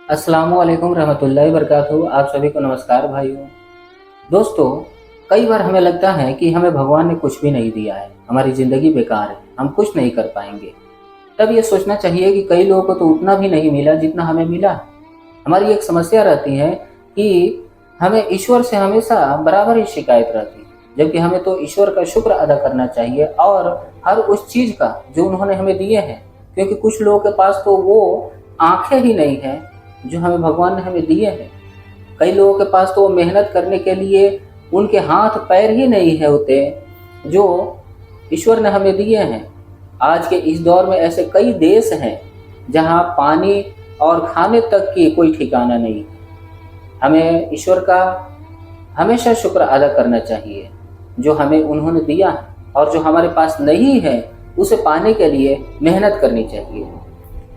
अस्सलामुअलैकुम रहमतुल्लाहि वबरकातुहू। आप सभी को नमस्कार भाइयों। दोस्तों, कई बार हमें लगता है कि हमें भगवान ने कुछ भी नहीं दिया है, हमारी ज़िंदगी बेकार है, हम कुछ नहीं कर पाएंगे। तब ये सोचना चाहिए कि कई लोगों को तो उतना भी नहीं मिला जितना हमें मिला है। हमारी एक समस्या रहती है कि हमें ईश्वर से हमेशा बराबर ही शिकायत रहती है, जबकि हमें तो ईश्वर का शुक्र अदा करना चाहिए और हर उस चीज़ का जो उन्होंने हमें दिए हैं। क्योंकि कुछ लोगों के पास तो वो आंखें ही नहीं है जो हमें भगवान ने हमें दिए हैं। कई लोगों के पास तो मेहनत करने के लिए उनके हाथ पैर ही नहीं है होते जो ईश्वर ने हमें दिए हैं। आज के इस दौर में ऐसे कई देश हैं जहां पानी और खाने तक की कोई ठिकाना नहीं है। हमें ईश्वर का हमेशा शुक्र अदा करना चाहिए जो हमें उन्होंने दिया है, और जो हमारे पास नहीं है उसे पाने के लिए मेहनत करनी चाहिए।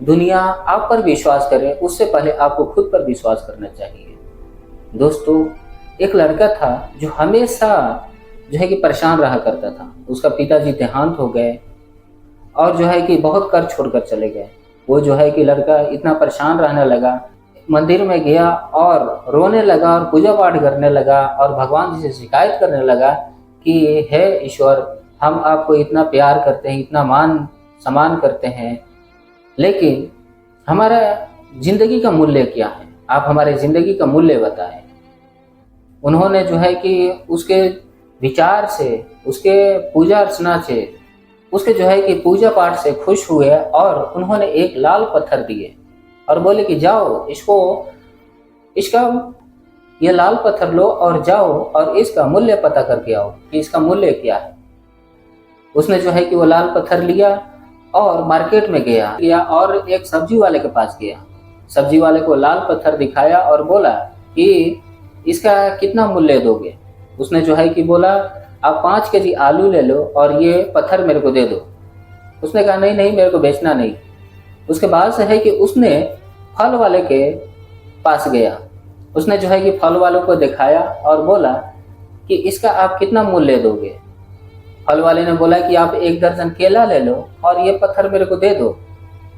दुनिया आप पर विश्वास करे उससे पहले आपको खुद पर विश्वास करना चाहिए। दोस्तों, एक लड़का था जो हमेशा जो है कि परेशान रहा करता था। उसका पिताजी देहांत हो गए और जो है कि बहुत कर्ज छोड़कर चले गए। वो जो है कि लड़का इतना परेशान रहने लगा, मंदिर में गया और रोने लगा और पूजा पाठ करने लगा और भगवान जी से शिकायत करने लगा कि हे ईश्वर, हम आपको इतना प्यार करते हैं, इतना मान सम्मान करते हैं, लेकिन हमारा जिंदगी का मूल्य क्या है? आप हमारे जिंदगी का मूल्य बताएं। उन्होंने जो है कि उसके विचार से, उसके पूजा अर्चना से, उसके जो है कि पूजा पाठ से खुश हुए और उन्होंने एक लाल पत्थर दिए और बोले कि जाओ इसका ये लाल पत्थर लो और जाओ और इसका मूल्य पता करके आओ कि इसका मूल्य क्या है। उसने जो है कि वो लाल पत्थर लिया और मार्केट में गया और एक सब्जी वाले के पास गया। सब्जी वाले को लाल पत्थर दिखाया और बोला कि इसका कितना मूल्य दोगे? उसने जो है कि बोला, आप 5 केजी आलू ले लो और ये पत्थर मेरे को दे दो। उसने कहा नहीं नहीं, मेरे को बेचना नहीं। उसके बाद से है कि उसने फल वाले के पास गया। उसने जो है कि फल वालों को दिखाया और बोला कि इसका आप कितना मूल्य दोगे? फल वाले ने बोला कि आप 1 दर्जन केला ले लो और ये पत्थर मेरे को दे दो।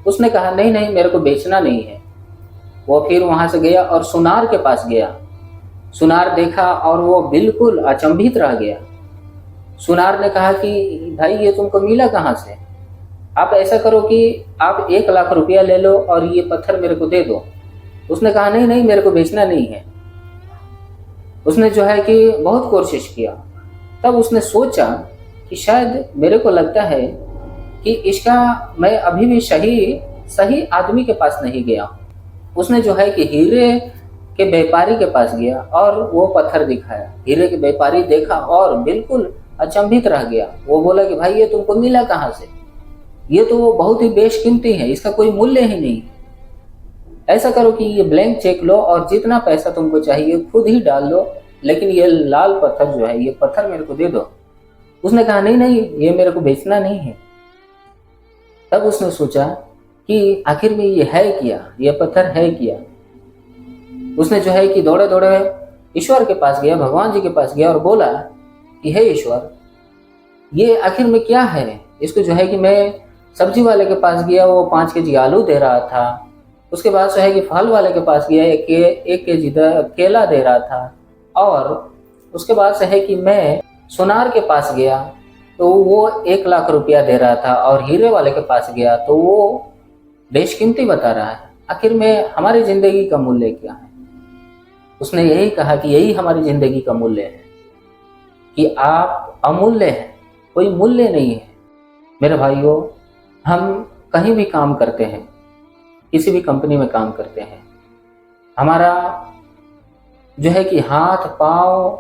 उसने कहा नहीं नहीं, मेरे को बेचना नहीं है। वो फिर वहां से गया और सुनार के पास गया। सुनार देखा और वो बिल्कुल अचंभित रह गया। सुनार ने कहा कि भाई, ये तुमको मिला कहाँ से? आप ऐसा करो कि आप 1 लाख रुपया ले लो और ये पत्थर मेरे को दे दो। उसने कहा नहीं नहीं, मेरे को बेचना नहीं है। उसने जो है कि बहुत कोशिश किया। तब उसने सोचा कि शायद मेरे को लगता है कि इसका मैं अभी भी सही आदमी के पास नहीं गया। उसने जो है कि हीरे के व्यापारी के पास गया और वो पत्थर दिखाया। हीरे के व्यापारी देखा और बिल्कुल अचंभित रह गया। वो बोला कि भाई, ये तुमको मिला कहाँ से? ये तो बहुत ही बेशकीमती है, इसका कोई मूल्य ही नहीं। ऐसा करो कि ये ब्लैंक चेक लो और जितना पैसा तुमको चाहिए खुद ही डाल लो, लेकिन ये लाल पत्थर जो है, ये पत्थर मेरे को दे दो। उसने कहा नहीं नहीं, ये मेरे को बेचना नहीं है। तब उसने सोचा कि आखिर में ये है क्या, ये पत्थर है क्या? उसने जो है कि दौड़े दौड़े ईश्वर के पास गया, भगवान जी के पास गया और बोला कि हे ईश्वर, ये आखिर में क्या है? इसको जो है कि मैं सब्जी वाले के पास गया, वो 5 केजी आलू दे रहा था। उसके बाद जो है कि फल वाले के पास गया, 1 केजी केला दे रहा था। और उसके बाद से है कि मैं सुनार के पास गया तो वो 1 लाख रुपया दे रहा था, और हीरे वाले के पास गया तो वो बेशकीमती बता रहा है। आखिर में हमारी जिंदगी का मूल्य क्या है? उसने यही कहा कि यही हमारी जिंदगी का मूल्य है कि आप अमूल्य हैं, कोई मूल्य नहीं है। मेरे भाइयों, हम कहीं भी काम करते हैं, किसी भी कंपनी में काम करते हैं, हमारा जो है कि हाथ पाँव,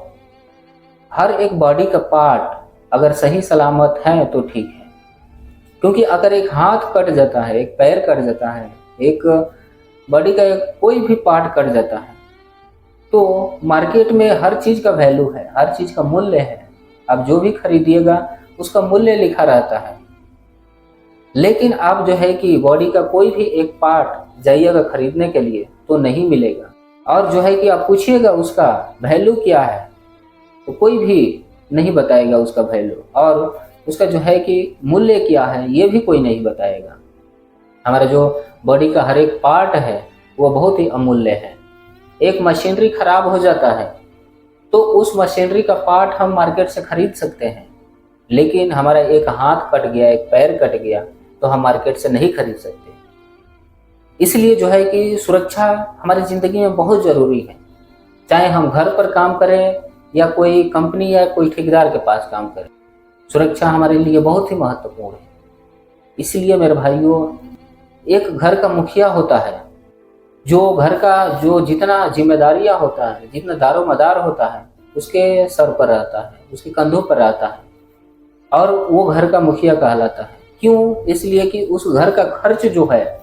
हर एक बॉडी का पार्ट अगर सही सलामत है तो ठीक है। क्योंकि अगर एक हाथ कट जाता है, एक पैर कट जाता है, एक बॉडी का कोई भी पार्ट कट जाता है, तो मार्केट में हर चीज़ का वैल्यू है, हर चीज़ का मूल्य है। आप जो भी खरीदिएगा उसका मूल्य लिखा रहता है। लेकिन आप जो है कि बॉडी का कोई भी एक पार्ट जाइएगा खरीदने के लिए तो नहीं मिलेगा, और जो है कि आप पूछिएगा उसका वैल्यू क्या है तो कोई भी नहीं बताएगा उसका वैल्यू, और उसका जो है कि मूल्य क्या है ये भी कोई नहीं बताएगा। हमारा जो बॉडी का हर एक पार्ट है वो बहुत ही अमूल्य है। एक मशीनरी खराब हो जाता है तो उस मशीनरी का पार्ट हम मार्केट से खरीद सकते हैं, लेकिन हमारा एक हाथ कट गया, एक पैर कट गया तो हम मार्केट से नहीं खरीद सकते। इसलिए जो है कि सुरक्षा हमारी ज़िंदगी में बहुत ज़रूरी है। चाहे हम घर पर काम करें या कोई कंपनी या कोई ठेकेदार के पास काम करें, सुरक्षा हमारे लिए बहुत ही महत्वपूर्ण है। इसलिए मेरे भाइयों, एक घर का मुखिया होता है, जो घर का जो जितना जिम्मेदारियां होता है, जितना दारोमदार होता है, उसके सर पर रहता है, उसके कंधों पर रहता है, और वो घर का मुखिया कहलाता है। क्यों? इसलिए कि उस घर का खर्च जो है,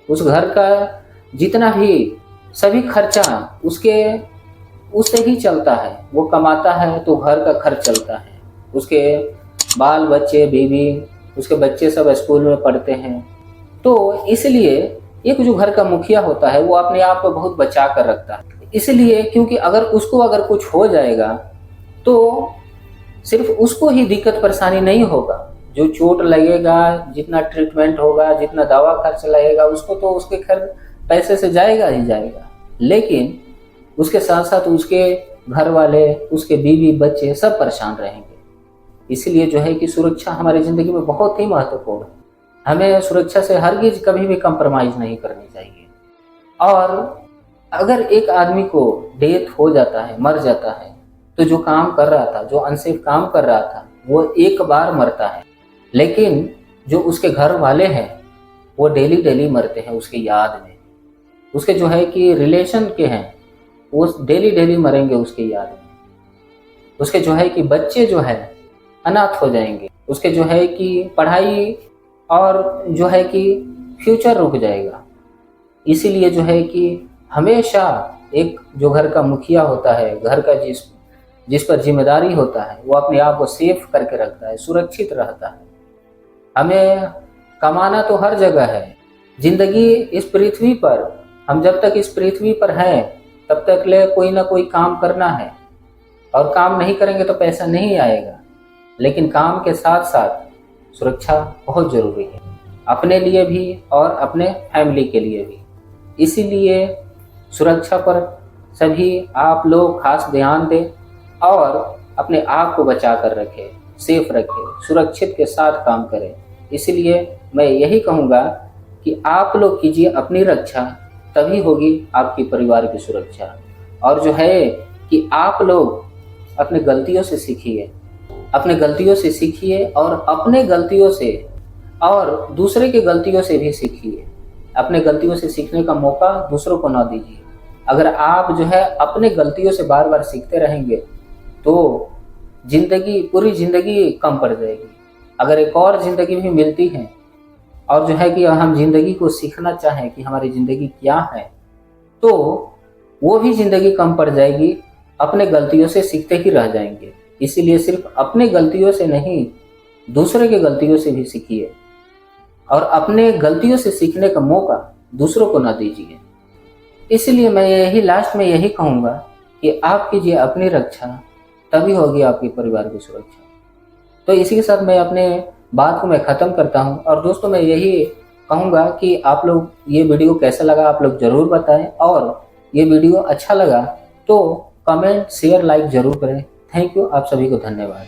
उस घर का जितना भी सभी खर्चा उससे ही चलता है। वो कमाता है तो घर का खर्च चलता है, उसके बाल बच्चे, बीवी, उसके बच्चे सब स्कूल में पढ़ते हैं। तो इसलिए एक जो घर का मुखिया होता है वो अपने आप को बहुत बचा कर रखता है। इसलिए क्योंकि अगर कुछ हो जाएगा तो सिर्फ उसको ही दिक्कत परेशानी नहीं होगा, जो चोट लगेगा, जितना ट्रीटमेंट होगा, जितना दवा खर्च लगेगा, उसको तो उसके खर्च पैसे से जाएगा ही जाएगा, लेकिन उसके साथ साथ उसके घर वाले, उसके बीवी बच्चे सब परेशान रहेंगे। इसलिए जो है कि सुरक्षा हमारी ज़िंदगी में बहुत ही महत्वपूर्ण है। हमें सुरक्षा से हरगिज कभी भी कंप्रोमाइज़ नहीं करनी चाहिए। और अगर एक आदमी को डेथ हो जाता है, मर जाता है, तो जो काम कर रहा था, जो अनसेफ काम कर रहा था, वो एक बार मरता है, लेकिन जो उसके घर वाले हैं वो डेली डेली मरते हैं उसकी याद में। उसके जो है कि रिलेशन के हैं वो डेली डेली मरेंगे उसकी याद में। उसके जो है कि बच्चे जो है अनाथ हो जाएंगे, उसके जो है कि पढ़ाई और जो है कि फ्यूचर रुक जाएगा। इसीलिए जो है कि हमेशा एक जो घर का मुखिया होता है, घर का जिस पर जिम्मेदारी होता है, वो अपने आप को सेफ करके रखता है, सुरक्षित रहता है। हमें कमाना तो हर जगह है। जिंदगी इस पृथ्वी पर, हम जब तक इस पृथ्वी पर हैं तब तक ले कोई ना कोई काम करना है, और काम नहीं करेंगे तो पैसा नहीं आएगा। लेकिन काम के साथ साथ सुरक्षा बहुत ज़रूरी है, अपने लिए भी और अपने फैमिली के लिए भी। इसीलिए सुरक्षा पर सभी आप लोग खास ध्यान दें और अपने आप को बचा कर रखें, सेफ रखें, सुरक्षित के साथ काम करें। इसलिए मैं यही कहूँगा कि आप लोग कीजिए अपनी रक्षा, तभी होगी आपकी परिवार की सुरक्षा। और जो है कि आप लोग अपने गलतियों से सीखिए, अपने गलतियों से सीखिए और अपने गलतियों से और दूसरे की गलतियों से भी सीखिए। अपने गलतियों से सीखने का मौका दूसरों को ना दीजिए। अगर आप जो है अपने गलतियों से बार बार सीखते रहेंगे तो पूरी ज़िंदगी कम पड़ जाएगी। अगर एक और ज़िंदगी भी मिलती है और जो है कि हम ज़िंदगी को सीखना चाहें कि हमारी ज़िंदगी क्या है, तो वो भी ज़िंदगी कम पड़ जाएगी, अपने गलतियों से सीखते ही रह जाएंगे। इसीलिए सिर्फ अपने गलतियों से नहीं, दूसरे के गलतियों से भी सीखिए और अपने गलतियों से सीखने का मौका दूसरों को ना दीजिए। इसलिए मैं लास्ट में यही कहूँगा कि आप कीजिए अपनी रक्षा, तभी होगी आपके परिवार की सुरक्षा। तो इसी के साथ मैं अपने बात को मैं ख़त्म करता हूँ। और दोस्तों, मैं यही कहूँगा कि आप लोग ये वीडियो कैसा लगा आप लोग ज़रूर बताएं, और ये वीडियो अच्छा लगा तो कमेंट, शेयर, लाइक ज़रूर करें। थैंक यू, आप सभी को धन्यवाद।